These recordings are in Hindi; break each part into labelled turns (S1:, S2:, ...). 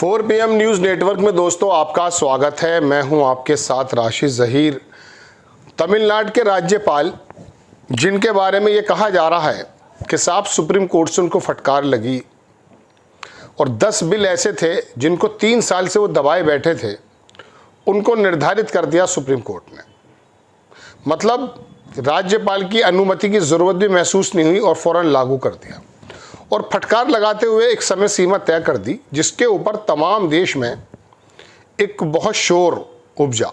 S1: 4 PM न्यूज़ नेटवर्क में दोस्तों आपका स्वागत है। मैं हूं आपके साथ राशिद ज़हीर। तमिलनाडु के राज्यपाल जिनके बारे में ये कहा जा रहा है कि साफ सुप्रीम कोर्ट से उनको फटकार लगी और 10 बिल ऐसे थे जिनको 3 साल से वो दबाए बैठे थे, उनको निर्धारित कर दिया सुप्रीम कोर्ट ने। मतलब राज्यपाल की अनुमति की ज़रूरत भी महसूस नहीं हुई और फ़ौरन लागू कर दिया और फटकार लगाते हुए एक समय सीमा तय कर दी, जिसके ऊपर तमाम देश में एक बहुत शोर उपजा।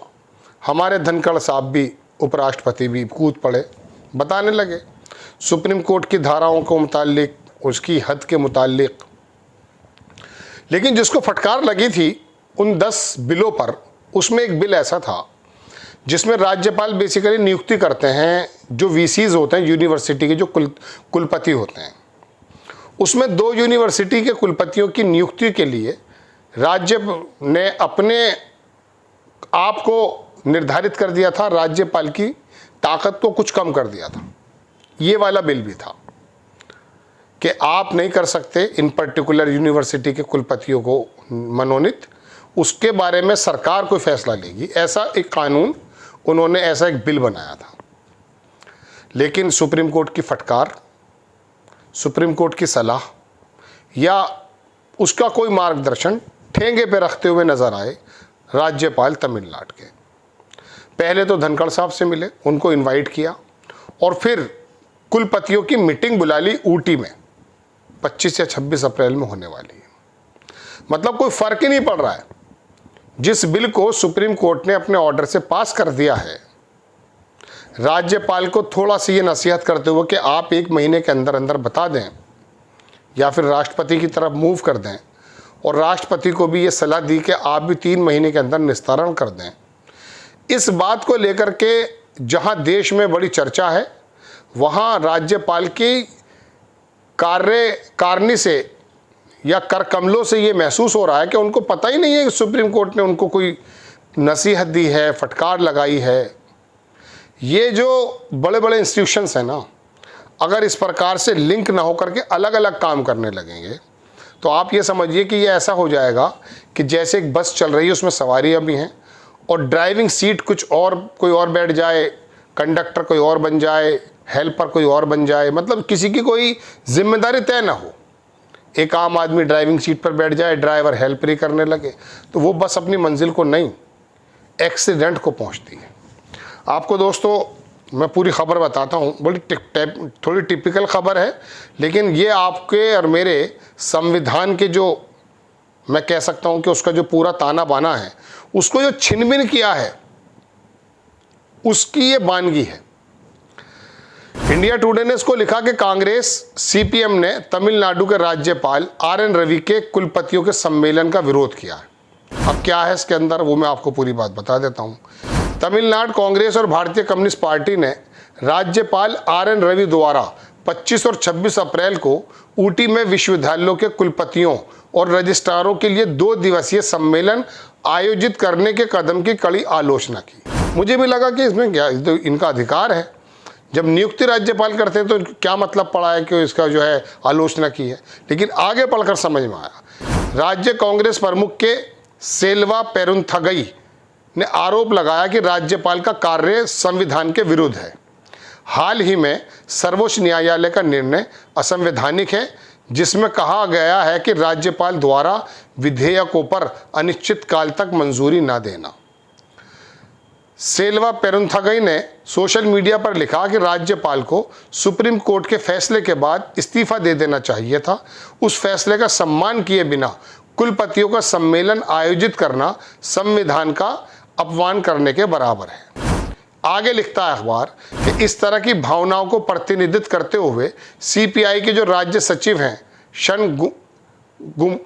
S1: हमारे धनखड़ साहब भी, उपराष्ट्रपति भी कूद पड़े, बताने लगे सुप्रीम कोर्ट की धाराओं को मुताल्लिक, उसकी हद के मुताल्लिक। लेकिन जिसको फटकार लगी थी उन 10 बिलों पर, उसमें एक बिल ऐसा था जिसमें राज्यपाल बेसिकली नियुक्ति करते हैं जो वीसीज होते हैं, यूनिवर्सिटी के जो कुलपति होते हैं। उसमें 2 यूनिवर्सिटी के कुलपतियों की नियुक्ति के लिए राज्य ने अपने आप को निर्धारित कर दिया था, राज्यपाल की ताकत को कुछ कम कर दिया था। ये वाला बिल भी था कि आप नहीं कर सकते इन पर्टिकुलर यूनिवर्सिटी के कुलपतियों को मनोनीत, उसके बारे में सरकार कोई फैसला लेगी। ऐसा एक कानून उन्होंने, ऐसा एक बिल बनाया था। लेकिन सुप्रीम कोर्ट की फटकार, सुप्रीम कोर्ट की सलाह या उसका कोई मार्गदर्शन ठेंगे पे रखते हुए नजर आए राज्यपाल तमिलनाडु के। पहले तो धनखड़ साहब से मिले, उनको इनवाइट किया और फिर कुलपतियों की मीटिंग बुला ली ऊटी में, 25 या 26 अप्रैल में होने वाली है। मतलब कोई फर्क ही नहीं पड़ रहा है। जिस बिल को सुप्रीम कोर्ट ने अपने ऑर्डर से पास कर दिया है, राज्यपाल को थोड़ा सी ये नसीहत करते हुए कि आप 1 महीने के अंदर अंदर बता दें या फिर राष्ट्रपति की तरफ मूव कर दें, और राष्ट्रपति को भी ये सलाह दी कि आप भी 3 महीने के अंदर निस्तारण कर दें। इस बात को लेकर के जहां देश में बड़ी चर्चा है, वहां राज्यपाल की कार्यकारिणी से या कर कमलों से ये महसूस हो रहा है कि उनको पता ही नहीं है कि सुप्रीम कोर्ट ने उनको कोई नसीहत दी है, फटकार लगाई है। ये जो बड़े बड़े इंस्टीट्यूशंस हैं ना, अगर इस प्रकार से लिंक ना होकर के अलग अलग काम करने लगेंगे तो आप ये समझिए कि ये ऐसा हो जाएगा कि जैसे एक बस चल रही है, उसमें सवारियां भी हैं और ड्राइविंग सीट कुछ और, कोई और बैठ जाए, कंडक्टर कोई और बन जाए, हेल्पर कोई और बन जाए, मतलब किसी की कोई जिम्मेदारी तय ना हो। एक आम आदमी ड्राइविंग सीट पर बैठ जाए, ड्राइवर हेल्पर ही करने लगे, तो वो बस अपनी मंजिल को नहीं, एक्सीडेंट को पहुंचती है। आपको दोस्तों मैं पूरी खबर बताता हूँ, बड़ी थोड़ी टिपिकल खबर है, लेकिन ये आपके और मेरे संविधान के जो, मैं कह सकता हूँ कि उसका जो पूरा ताना बाना है, उसको जो छिन-भिन किया है, उसकी ये बानगी है। इंडिया टुडे ने इसको लिखा कि कांग्रेस सीपीएम ने तमिलनाडु के राज्यपाल RN रवि के कुलपतियों के सम्मेलन का विरोध किया है। अब क्या है इसके अंदर, वो मैं आपको पूरी बात बता देता हूँ। तमिलनाडु कांग्रेस और भारतीय कम्युनिस्ट पार्टी ने राज्यपाल RN रवि द्वारा 25 और 26 अप्रैल को ऊटी में विश्वविद्यालयों के कुलपतियों और रजिस्ट्रारों के लिए 2 दिवसीय सम्मेलन आयोजित करने के कदम की कड़ी आलोचना की। मुझे भी लगा कि इसमें क्या, तो इनका अधिकार है, जब नियुक्ति राज्यपाल करते हैं तो क्या मतलब पड़ा है कि इसका जो है आलोचना की है। लेकिन आगे पढ़कर समझ में आया। राज्य कांग्रेस प्रमुख के सेल्वा पेरुंथगई ने आरोप लगाया कि राज्यपाल का कार्य संविधान के विरुद्ध है। हाल ही में सर्वोच्च न्यायालय का निर्णय असंवैधानिक है, जिसमें कहा गया है कि राज्यपाल द्वारा विधेयकों पर अनिश्चित काल तक मंजूरी न देना। सेल्वा पेरुंथगई ने सोशल मीडिया पर लिखा कि राज्यपाल को सुप्रीम कोर्ट के फैसले के बाद इस्तीफा दे देना चाहिए था। उस फैसले का सम्मान किए बिना कुलपतियों का सम्मेलन आयोजित करना संविधान का अपमान करने के बराबर है। आगे लिखता है अखबार कि इस तरह की भावनाओं को प्रतिनिधित्व करते हुए सीपीआई के जो राज्य सचिव हैं शनमुगम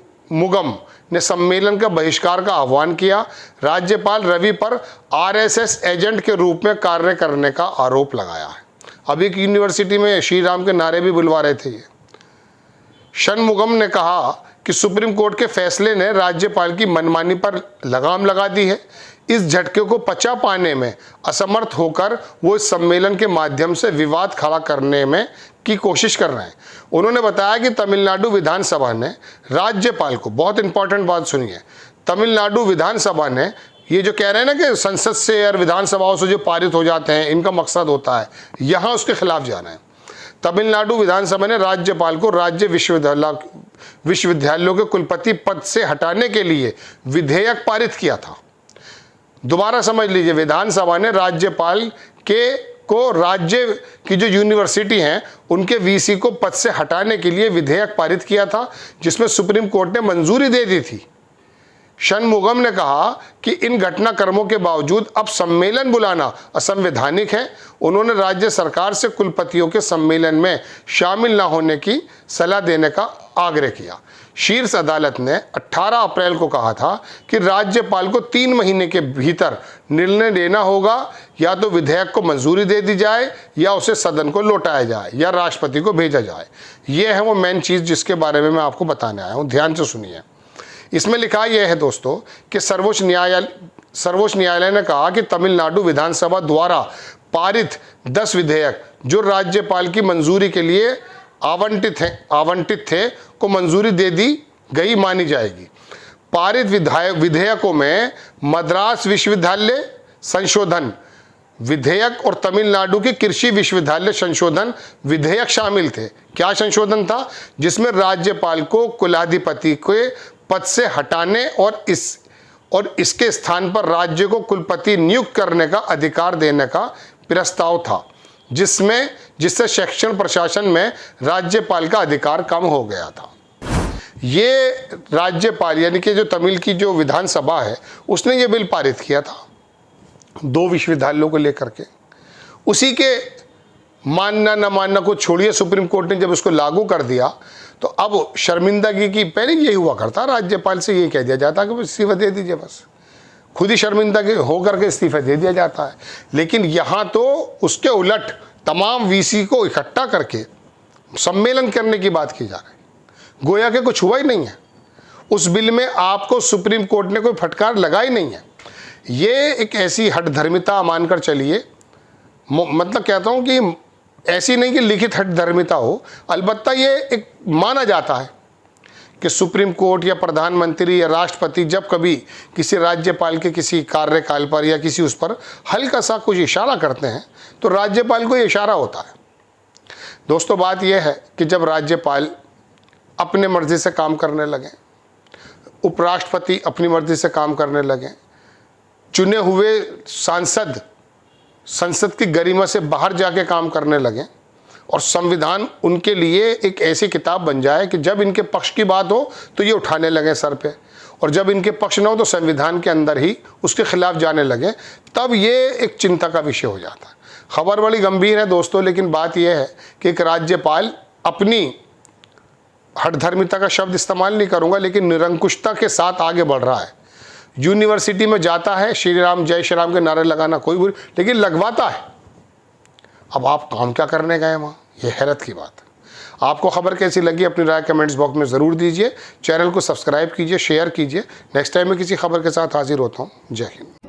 S1: ने सम्मेलन का बहिष्कार का आह्वान किया। राज्यपाल रवि पर आरएसएस एजेंट के रूप में कार्य करने का आरोप लगाया है। अभी एक यूनिवर्सिटी में श्री राम के नारे भी बुलवा रहे थे। ये शनमुगम ने कहा कि सुप्रीम कोर्ट के फैसले ने राज्यपाल की मनमानी पर लगाम लगा दी है। इस झटके को पचा पाने में असमर्थ होकर वो इस सम्मेलन के माध्यम से विवाद खड़ा करने में की कोशिश कर रहे हैं। उन्होंने बताया कि तमिलनाडु विधानसभा ने राज्यपाल को, बहुत इंपॉर्टेंट बात सुनिए, तमिलनाडु विधानसभा ने, ये जो कह रहे हैं ना कि संसद से और विधानसभाओं से जो पारित हो जाते हैं इनका मकसद होता है, यहाँ उसके खिलाफ जाना है। तमिलनाडु विधानसभा ने राज्यपाल को राज्य विश्वविद्यालयों के कुलपति पद से हटाने के लिए विधेयक पारित किया था। दोबारा समझ लीजिए, विधानसभा ने राज्यपाल को राज्य की जो यूनिवर्सिटी हैं उनके वीसी को पद से हटाने के लिए विधेयक पारित किया था, जिसमें सुप्रीम कोर्ट ने मंजूरी दे दी थी। षणमुगम ने कहा कि इन घटनाक्रमों के बावजूद अब सम्मेलन बुलाना असंवैधानिक है। उन्होंने राज्य सरकार से कुलपतियों के सम्मेलन में शामिल न होने की सलाह देने का आग्रह किया। शीर्ष अदालत ने 18 अप्रैल को कहा था कि राज्यपाल को 3 महीने के भीतर निर्णय लेना होगा, या तो विधेयक को मंजूरी दे दी जाए या उसे सदन को लौटाया जाए या राष्ट्रपति को भेजा जाए। यह है वो मेन चीज़ जिसके बारे में मैं आपको बताने आया हूँ, ध्यान से सुनिए। इसमें लिखा यह है दोस्तों कि सर्वोच्च न्यायालय ने कहा कि तमिलनाडु विधानसभा द्वारा पारित 10 विधेयक जो राज्यपाल की मंजूरी के लिए आवंटित थे को मंजूरी दे दी गई मानी जाएगी। पारित विधेयकों में मद्रास विश्वविद्यालय संशोधन विधेयक और तमिलनाडु के कृषि विश्वविद्यालय संशोधन विधेयक शामिल थे। क्या संशोधन था? जिसमें राज्यपाल को कुलाधिपति के पद से हटाने और इसके स्थान पर राज्य को कुलपति नियुक्त करने का अधिकार देने का प्रस्ताव था, जिससे शिक्षण प्रशासन में राज्यपाल का अधिकार कम हो गया था। ये राज्यपाल यानी कि जो तमिल की जो विधानसभा है उसने ये बिल पारित किया था 2 विश्वविद्यालयों को लेकर के। उसी के मानना न मानना को छोड़िए, सुप्रीम कोर्ट ने जब उसको लागू कर दिया तो अब शर्मिंदगी की, पहले यही हुआ करता, राज्यपाल से ये कह दिया जाता कि इस्तीफा दे दीजिए, बस खुद ही शर्मिंदा होकर के इस्तीफा दे दिया जाता है। लेकिन यहाँ तो उसके उलट तमाम वीसी को इकट्ठा करके सम्मेलन करने की बात की जा रही है, गोया के कुछ हुआ ही नहीं है। उस बिल में आपको सुप्रीम कोर्ट ने कोई फटकार लगाई नहीं है। ये एक ऐसी हठधर्मिता मानकर चलिए, मतलब कहता हूँ कि ऐसी नहीं कि लिखित हठधर्मिता हो, अलबत्ता ये एक माना जाता है कि सुप्रीम कोर्ट या प्रधानमंत्री या राष्ट्रपति जब कभी किसी राज्यपाल के किसी कार्यकाल पर या किसी उस पर हल्का सा कुछ इशारा करते हैं तो राज्यपाल को ये इशारा होता है। दोस्तों, बात यह है कि जब राज्यपाल अपने मर्जी से काम करने लगे, उपराष्ट्रपति अपनी मर्जी से काम करने लगे, चुने हुए सांसद संसद की गरिमा से बाहर जाके काम करने लगे और संविधान उनके लिए एक ऐसी किताब बन जाए कि जब इनके पक्ष की बात हो तो ये उठाने लगे सर पे, और जब इनके पक्ष न हो तो संविधान के अंदर ही उसके खिलाफ जाने लगे, तब ये एक चिंता का विषय हो जाता है। खबर बड़ी गंभीर है दोस्तों, लेकिन बात यह है कि एक राज्यपाल अपनी हठधर्मिता का शब्द इस्तेमाल नहीं करूँगा, लेकिन निरंकुशता के साथ आगे बढ़ रहा है। यूनिवर्सिटी में जाता है, श्री राम जय श्री राम के नारे लगाना कोई बुरी, लेकिन लगवाता है। अब आप काम क्या करने गए वहाँ, ये हैरत की बात है। आपको खबर कैसी लगी अपनी राय कमेंट्स बॉक्स में ज़रूर दीजिए। चैनल को सब्सक्राइब कीजिए, शेयर कीजिए। नेक्स्ट टाइम मैं किसी खबर के साथ हाजिर होता हूँ। जय हिंद।